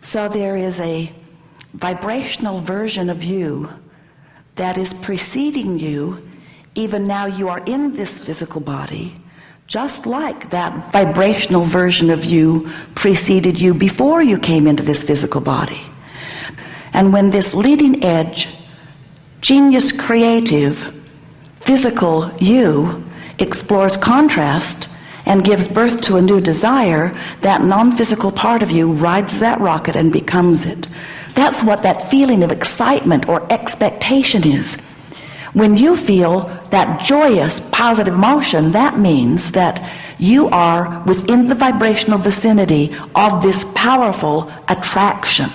So there is a vibrational version of you that is preceding you. Even now you are in this physical body, just like that vibrational version of you preceded you before you came into this physical body. And when this leading edge, genius creative, physical you explores contrast and gives birth to a new desire, that non-physical part of you rides that rocket and becomes it. That's what that feeling of excitement or expectation is. When you feel that joyous, positive motion, that means that you are within the vibrational vicinity of this powerful attraction.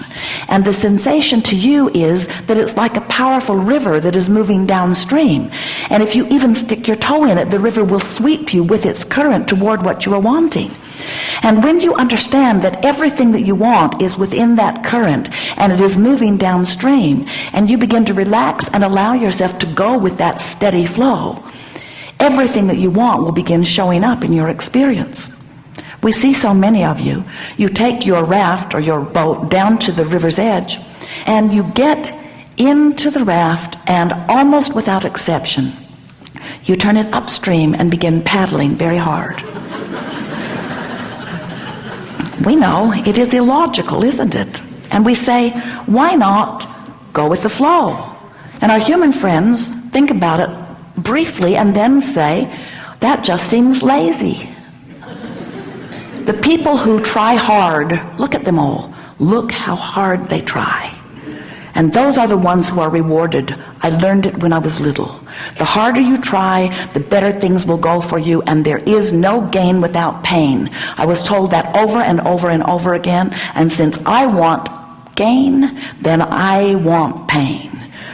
And the sensation to you is that it's like a powerful river that is moving downstream. And if you even stick your toe in it, the river will sweep you with its current toward what you are wanting. And when you understand that everything that you want is within that current and it is moving downstream, and you begin to relax and allow yourself to go with that steady flow, everything that you want will begin showing up in your experience. We see so many of you. You take your raft or your boat down to the river's edge, and you get into the raft, and almost without exception, you turn it upstream and begin paddling very hard. We know it is illogical, isn't it? And we say, why not go with the flow? And our human friends think about it briefly and then say, that just seems lazy. The people who try hard, look at them all. Look how hard they try. And those are the ones who are rewarded. I learned it when I was little. The harder you try, the better things will go for you, and there is no gain without pain. I was told that over and over and over again, and since I want gain, then I want pain.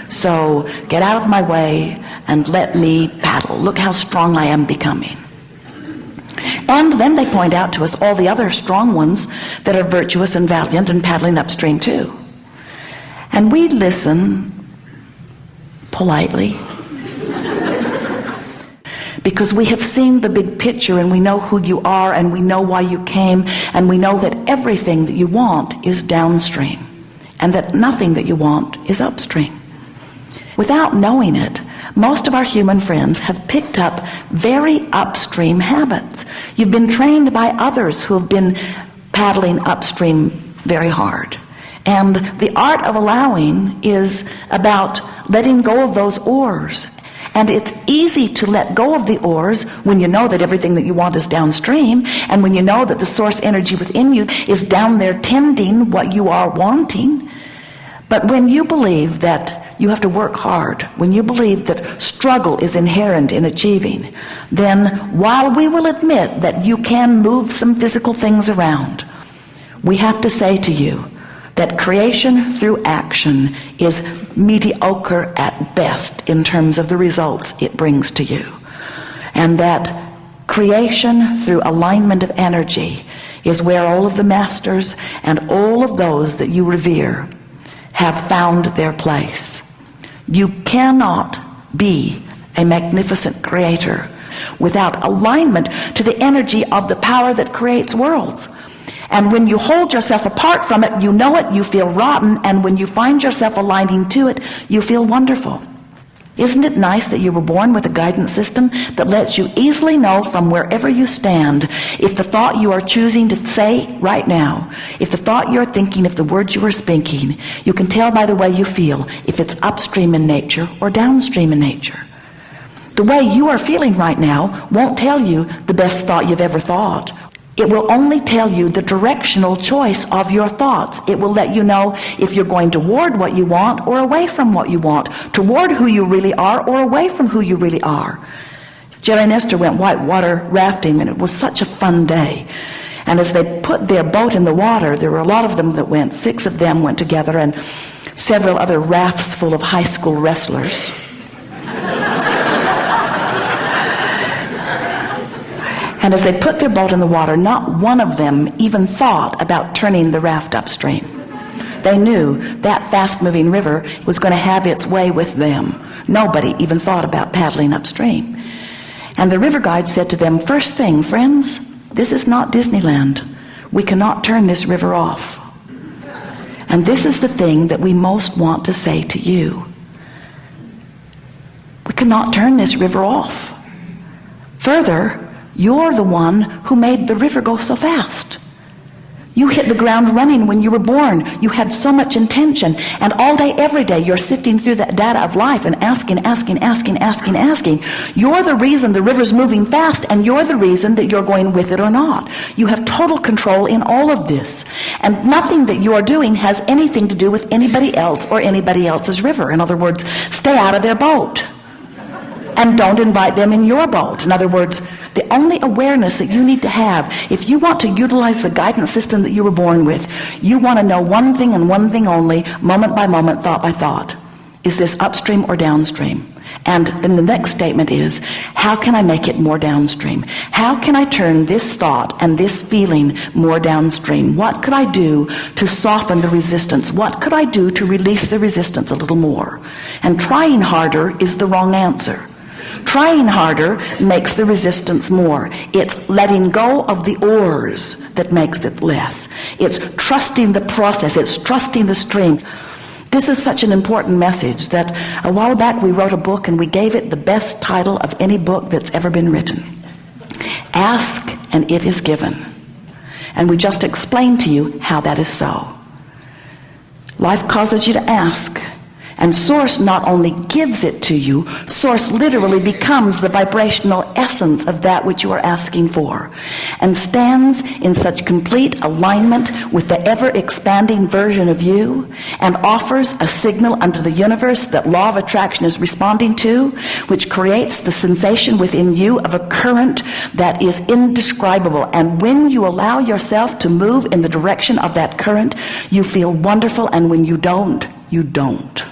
So get out of my way and let me paddle. Look how strong I am becoming. And then they point out to us all the other strong ones that are virtuous and valiant and paddling upstream too. And we listen politely because we have seen the big picture, and we know who you are, and we know why you came, and we know that everything that you want is downstream and that nothing that you want is upstream. Without knowing it, most of our human friends have picked up very upstream habits. You've been trained by others who have been paddling upstream very hard. And the art of allowing is about letting go of those oars. And it's easy to let go of the oars when you know that everything that you want is downstream, and when you know that the source energy within you is down there tending what you are wanting. But when you believe that you have to work hard, when you believe that struggle is inherent in achieving, then while we will admit that you can move some physical things around, we have to say to you that creation through action is mediocre at best in terms of the results it brings to you. And that creation through alignment of energy is where all of the masters and all of those that you revere have found their place. You cannot be a magnificent creator without alignment to the energy of the power that creates worlds. And when you hold yourself apart from it, you know it, you feel rotten, and when you find yourself aligning to it, you feel wonderful. Isn't it nice that you were born with a guidance system that lets you easily know from wherever you stand if the thought you are choosing to say right now, if the thought you're thinking, if the words you are speaking, you can tell by the way you feel if it's upstream in nature or downstream in nature. The way you are feeling right now won't tell you the best thought you've ever thought. It will only tell you the directional choice of your thoughts. It will let you know if you're going toward what you want or away from what you want, toward who you really are or away from who you really are. Jerry and Esther went whitewater rafting, and it was such a fun day. And as they put their boat in the water, there were a lot of them that went. 6 of them went together, and several other rafts full of high school wrestlers. And as they put their boat in the water, not one of them even thought about turning the raft upstream. They knew that fast-moving river was going to have its way with them. Nobody even thought about paddling upstream. And the river guide said to them, first thing, friends, this is not Disneyland. We cannot turn this river off. And this is the thing that we most want to say to you. We cannot turn this river off. Further, you're the one who made the river go so fast. You hit the ground running when you were born. You had so much intention. And all day, every day, you're sifting through that data of life and asking. You're the reason the river's moving fast, and you're the reason that you're going with it or not. You have total control in all of this. And nothing that you are doing has anything to do with anybody else or anybody else's river. In other words, stay out of their boat. And don't invite them in your boat. In other words, the only awareness that you need to have, if you want to utilize the guidance system that you were born with, you want to know one thing and one thing only, moment by moment, thought by thought. Is this upstream or downstream? And then the next statement is, how can I make it more downstream? How can I turn this thought and this feeling more downstream? What could I do to soften the resistance? What could I do to release the resistance a little more? And trying harder is the wrong answer. Trying harder makes the resistance more. It's letting go of the oars that makes it less. It's trusting the process. It's trusting the stream. This is such an important message that a while back we wrote a book and we gave it the best title of any book that's ever been written. Ask and it is given. And we just explained to you how that is so. Life causes you to ask. And Source not only gives it to you, Source literally becomes the vibrational essence of that which you are asking for, and stands in such complete alignment with the ever-expanding version of you, and offers a signal unto the universe that law of attraction is responding to, which creates the sensation within you of a current that is indescribable. And when you allow yourself to move in the direction of that current, you feel wonderful, and when you don't, you don't.